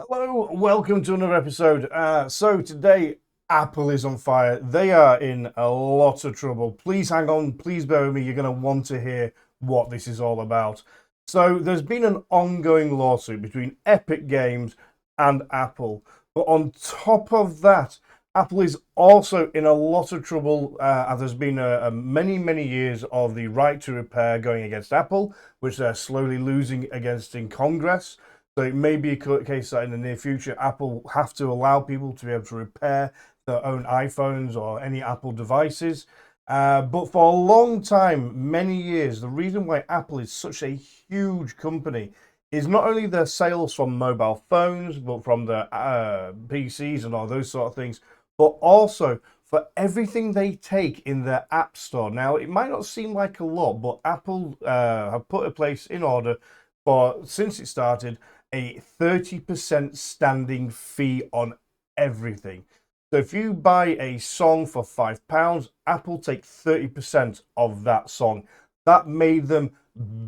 Hello, welcome to another episode. So today, Apple is on fire. They are in a lot of trouble. Please hang on, please bear with me. You're going to want to hear what this is all about. So there's been an ongoing lawsuit between Epic Games and Apple. But on top of that, Apple is also in a lot of trouble. As there's been many years of the right to repair going against Apple, which they're slowly losing against in Congress. So it may be a case that in the near future, Apple have to allow people to be able to repair their own iPhones or any Apple devices. But for a long time, many years, the reason why Apple is such a huge company is not only their sales from mobile phones, but from the PCs and all those sort of things, but also for everything they take in their App Store. Now, it might not seem like a lot, but Apple have put a place in order for, since it started, a 30% standing fee on everything. So if you buy a song for £5, Apple take 30% of that song. That made them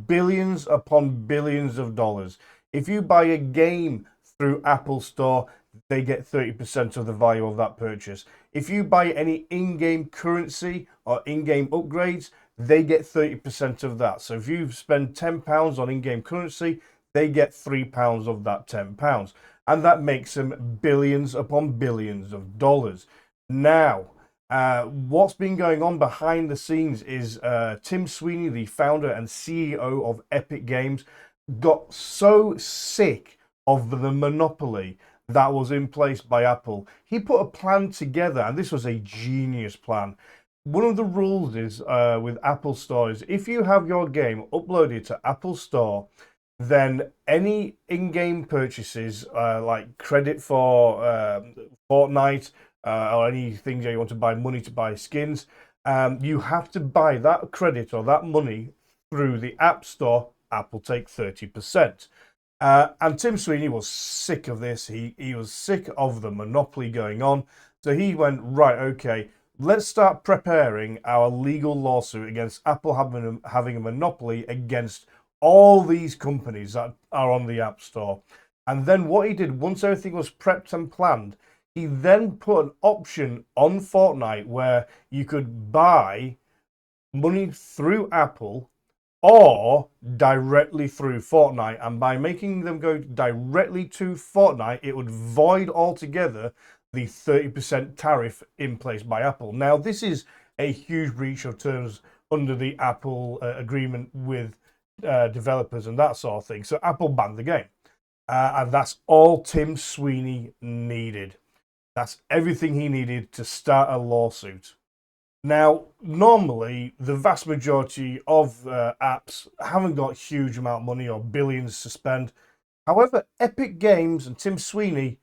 billions upon billions of dollars. If you buy a game through Apple Store, they get 30% of the value of that purchase. If you buy any in-game currency or in-game upgrades, they get 30% of that. So if you spend £10 on in-game currency, they get £3 of that £10. And that makes them billions upon billions of dollars. Now, what's been going on behind the scenes is Tim Sweeney, the founder and CEO of Epic Games, got so sick of the monopoly that was in place by Apple. He put a plan together, and this was a genius plan. One of the rules is with Apple Store is if you have your game uploaded to Apple Store, then any in-game purchases like credit for Fortnite or anything that you want to buy money to buy skins, you have to buy that credit or that money through the App Store. Apple take 30%. And Tim Sweeney was sick of this. He was sick of the monopoly going on. So he went, right, okay, let's start preparing our legal lawsuit against Apple having a monopoly against all these companies that are on the App Store. And then what he did, once everything was prepped and planned, he then put an option on Fortnite where you could buy money through Apple or directly through Fortnite. And by making them go directly to Fortnite, it would void altogether the 30% tariff in place by Apple. Now, this is a huge breach of terms under the Apple agreement with developers and that sort of thing. So Apple banned the game. And that's all Tim Sweeney needed. That's everything he needed to start a lawsuit. Now, normally, the vast majority of apps haven't got huge amount of money or billions to spend. However, Epic Games and Tim Sweeney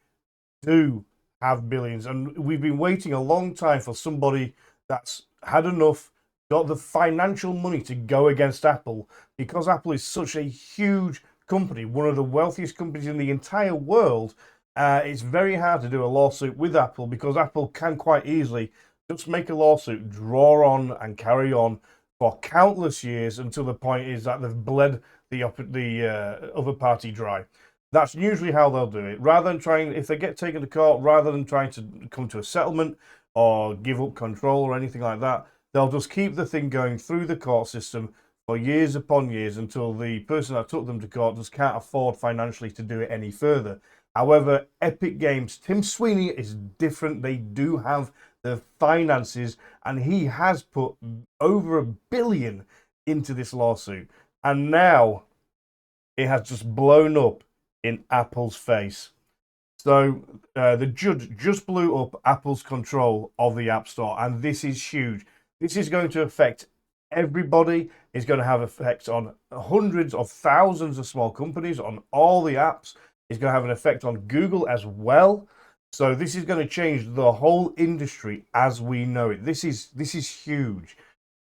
do have billions, and we've been waiting a long time for somebody that's had enough, got the financial money to go against Apple, because Apple is such a huge company, one of the wealthiest companies in the entire world. It's very hard to do a lawsuit with Apple because Apple can quite easily just make a lawsuit, draw on, and carry on for countless years until the point is that they've bled the other party dry. That's usually how they'll do it. Rather than trying, if they get taken to court, rather than trying to come to a settlement or give up control or anything like that, they'll just keep the thing going through the court system for years upon years until the person that took them to court just can't afford financially to do it any further. However, Epic Games, Tim Sweeney is different. They do have the finances, and he has put over $1 billion into this lawsuit. And now it has just blown up in Apple's face. So the judge just blew up Apple's control of the App Store, and this is huge. This is going to affect everybody. It's going to have effects on hundreds of thousands of small companies, on all the apps. It's going to have an effect on Google as well. So this is going to change the whole industry as we know it. This is huge.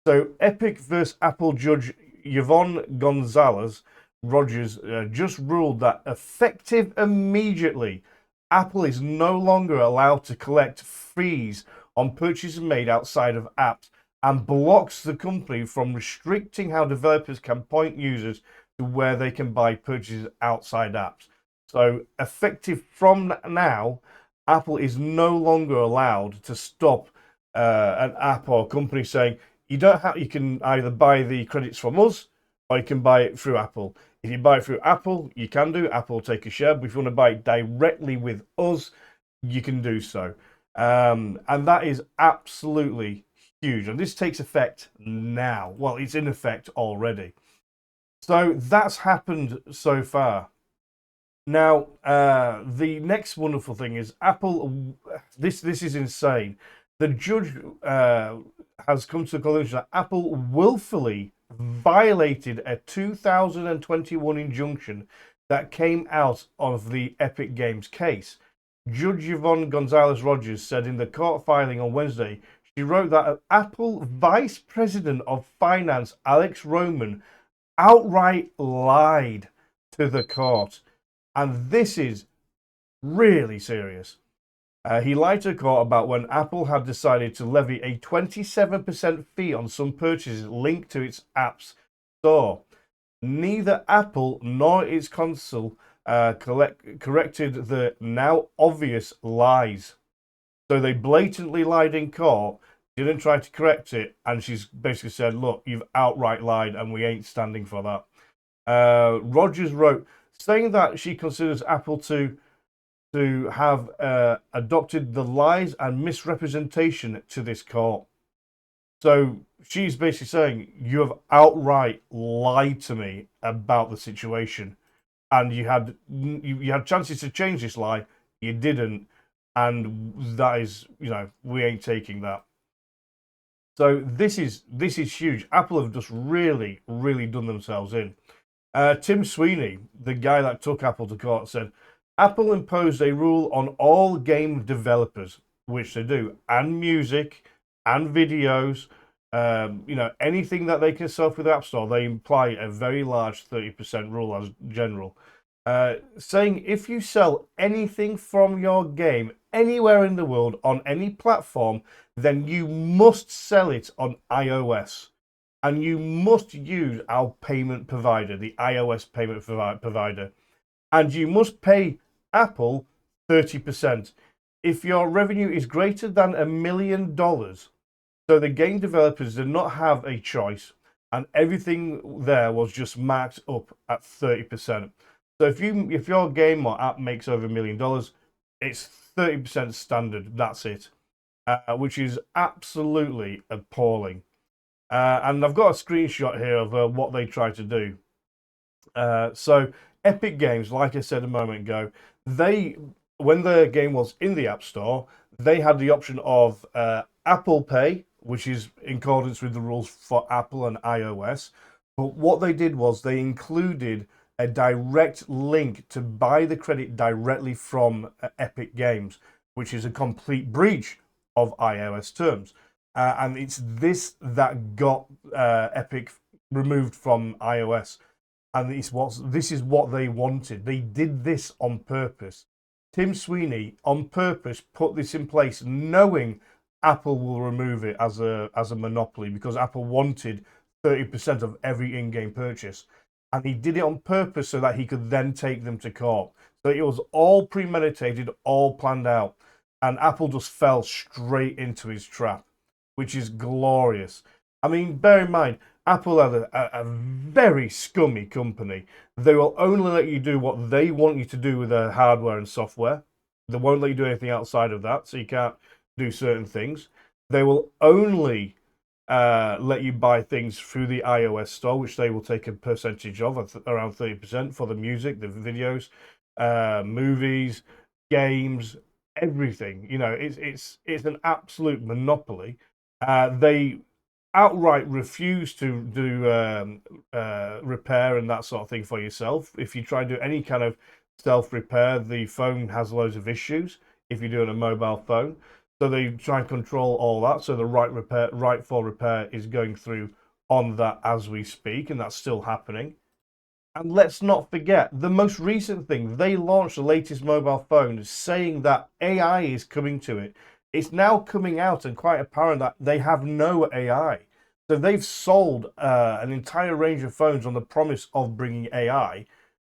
So Epic versus Apple judge Yvonne Gonzalez Rogers just ruled that effective immediately, Apple is no longer allowed to collect fees on purchases made outside of apps and blocks the company from restricting how developers can point users to where they can buy purchases outside apps. So effective from now, Apple is no longer allowed to stop an app or company saying you don't have. You can either buy the credits from us or you can buy it through Apple. If you buy it through Apple, you can do. Apple will take a share. But if you want to buy it directly with us, you can do so. And that is absolutely huge. And this takes effect now. Well, it's in effect already. So that's happened so far. Now, the next wonderful thing is Apple. This is insane. The judge has come to the conclusion that Apple willfully violated a 2021 injunction that came out of the Epic Games case. Judge Yvonne Gonzalez Rogers said in the court filing on Wednesday, she wrote that Apple Vice President of Finance Alex Roman outright lied to the court. And this is really serious. He lied to the court about when Apple had decided to levy a 27% fee on some purchases linked to its app's store. Neither Apple nor its counsel corrected the now obvious lies. So they blatantly lied in court, didn't try to correct it, and she's basically said, look, you've outright lied and we ain't standing for that. Rogers wrote, saying that she considers Apple to have adopted the lies and misrepresentation to this court. So she's basically saying you have outright lied to me about the situation, and you had chances to change this lie, you didn't, and that is, we ain't taking that. So this is huge. Apple have just really done themselves in. Tim Sweeney, the guy that took Apple to court, said Apple imposed a rule on all game developers, which they do, and music and videos. Anything that they can sell through the App Store, they imply a very large 30% rule as general. Saying if you sell anything from your game anywhere in the world on any platform, then you must sell it on iOS. And you must use our payment provider, the iOS payment provider. And you must pay Apple 30%. If your revenue is greater than $1 million, so the game developers did not have a choice, and everything there was just marked up at 30%. So if your game or app makes over $1 million, it's 30% standard. That's it, which is absolutely appalling. And I've got a screenshot here of what they try to do. So Epic Games, like I said a moment ago, when the game was in the App Store, they had the option of Apple Pay, which is in accordance with the rules for Apple and iOS. But what they did was they included a direct link to buy the credit directly from Epic Games, which is a complete breach of iOS terms. And it's this that got Epic removed from iOS. And this is what they wanted. They did this on purpose. Tim Sweeney, on purpose, put this in place, knowing Apple will remove it as a monopoly, because Apple wanted 30% of every in-game purchase. And he did it on purpose so that he could then take them to court. So it was all premeditated, all planned out. And Apple just fell straight into his trap, which is glorious. I mean, bear in mind, Apple are a very scummy company. They will only let you do what they want you to do with their hardware and software. They won't let you do anything outside of that, so you can't do certain things. They will only let you buy things through the iOS store, which they will take a percentage of, around 30% for the music, the videos, movies, games, everything. It's an absolute monopoly. They outright refuse to do repair and that sort of thing for yourself. If you try to do any kind of self-repair, the phone has loads of issues if you're doing a mobile phone. So they try and control all that. So the right for repair is going through on that as we speak, and that's still happening. And let's not forget, the most recent thing, they launched the latest mobile phone saying that AI is coming to it. It's now coming out and quite apparent that they have no AI. So they've sold an entire range of phones on the promise of bringing AI.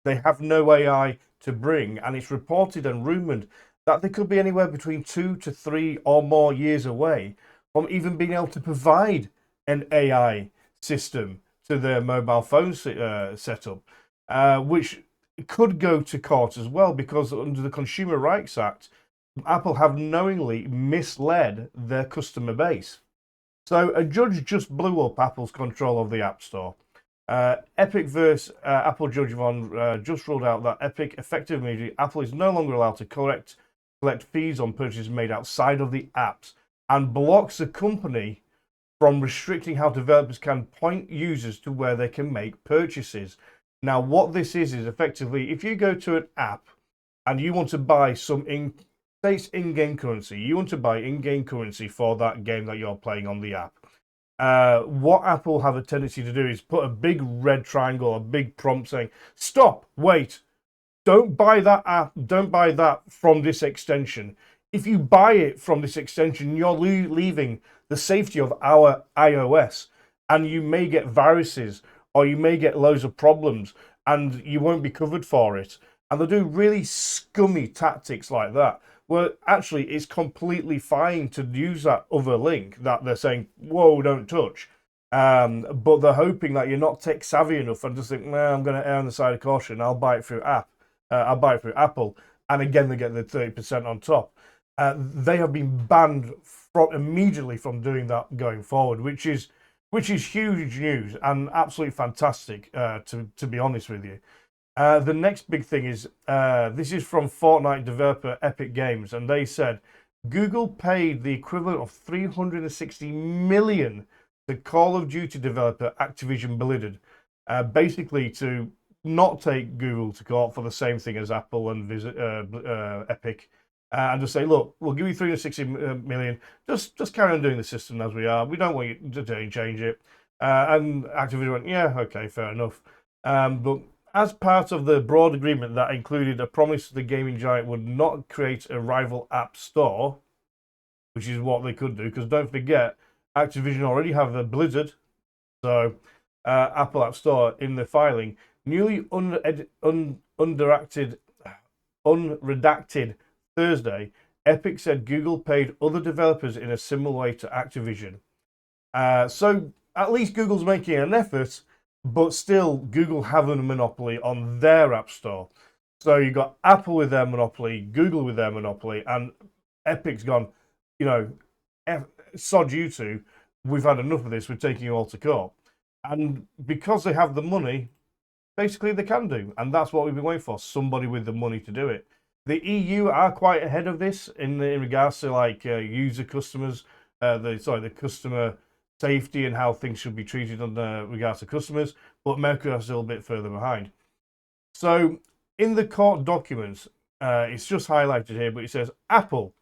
They have no AI. to bring, and it's reported and rumored that they could be anywhere between 2 to 3 or more years away from even being able to provide an AI system to their mobile phone setup, which could go to court as well, because under the Consumer Rights Act, Apple have knowingly misled their customer base. So a judge just blew up Apple's control of the App Store. Epic vs. Apple Judge Von just ruled out that Epic effective immediately Apple is no longer allowed to collect fees on purchases made outside of the apps, and blocks the company from restricting how developers can point users to where they can make purchases. Now, what this is effectively, if you go to an app and you want to buy some say it's in-game currency, you want to buy in-game currency for that game that you're playing on the app. What Apple have a tendency to do is put a big red triangle, a big prompt saying, stop, wait, don't buy that app, don't buy that from this extension. If you buy it from this extension, you're leaving the safety of our iOS, and you may get viruses, or you may get loads of problems, and you won't be covered for it. And they'll do really scummy tactics like that, where actually it's completely fine to use that other link that they're saying, whoa, don't touch. But they're hoping that you're not tech savvy enough and just think, nah, I'm going to err on the side of caution. I'll buy it through I'll buy it through Apple. And again, they get the 30% on top. They have been banned immediately from doing that going forward, which is huge news and absolutely fantastic, to be honest with you. The next big thing is, this is from Fortnite developer Epic Games, and they said Google paid the equivalent of $360 million to Call of Duty developer Activision Blizzard, basically to not take Google to court for the same thing as Apple and Epic, and just say, look, we'll give you $360 million, just carry on doing the system as we are. We don't want you to change it. And Activision went, yeah, okay, fair enough. But as part of the broad agreement that included a promise the gaming giant would not create a rival app store, which is what they could do, because don't forget, Activision already have a Blizzard, so Apple App Store in the filing. Newly unredacted Thursday, Epic said Google paid other developers in a similar way to Activision. So at least Google's making an effort, but still, Google have a monopoly on their App Store. So you've got Apple with their monopoly, Google with their monopoly, and Epic's gone, sod you two, we've had enough of this, we're taking you all to court. And because they have the money, basically they can do. And that's what we've been waiting for, somebody with the money to do it. The EU are quite ahead of this in regards to like user customers, the customer safety and how things should be treated in regards to customers, but America is still a bit further behind. So in the court documents, it's just highlighted here, but it says Apple,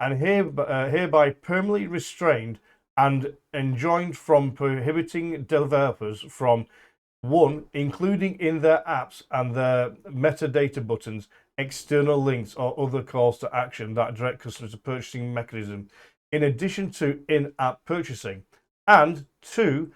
and hereby permanently restrained and enjoined from prohibiting developers from 1, including in their apps and their metadata buttons, external links or other calls to action that direct customers to purchasing mechanism, in addition to in-app purchasing. And 2,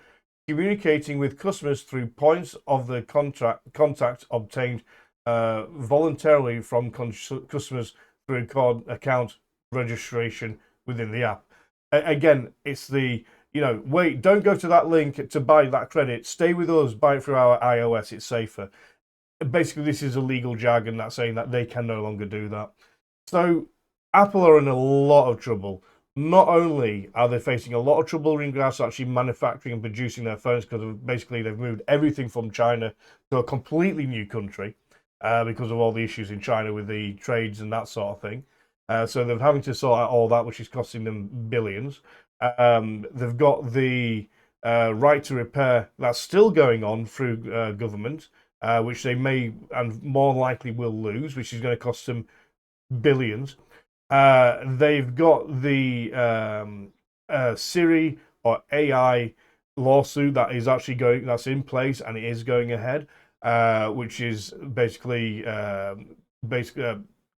communicating with customers through points of the contact obtained voluntarily from customers through account registration within the app. Again, it's the, wait, don't go to that link to buy that credit. Stay with us, buy it through our iOS, it's safer. Basically, this is a legal jargon that's saying that they can no longer do that. So Apple are in a lot of trouble. Not only are they facing a lot of trouble in regards to actually manufacturing and producing their phones, because basically they've moved everything from China to a completely new country because of all the issues in China with the trades and that sort of thing. So they're having to sort out all that, which is costing them billions. They've got the right to repair that's still going on through government, which they may and more likely will lose, which is going to cost them billions. They've got the Siri or AI lawsuit that is actually that's in place and it is going ahead, which is basically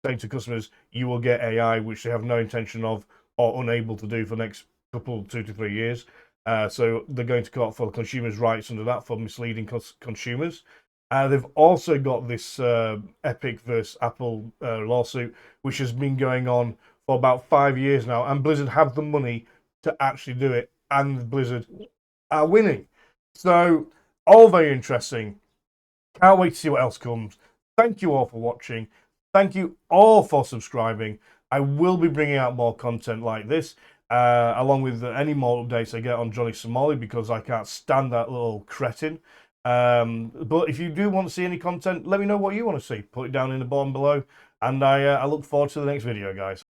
saying to customers, you will get AI, which they have no intention of or unable to do for the next 2 to 3 years. So they're going to court for consumers' rights under that for misleading consumers. They've also got this Epic versus Apple lawsuit, which has been going on for about 5 years now, and Blizzard have the money to actually do it, and Blizzard are winning. So, all very interesting. Can't wait to see what else comes. Thank you all for watching. Thank you all for subscribing. I will be bringing out more content like this, along with any more updates I get on Johnny Somali, because I can't stand that little cretin. But if you do want to see any content, let me know what you want to see. Put it down in the bottom below. And I look forward to the next video, guys.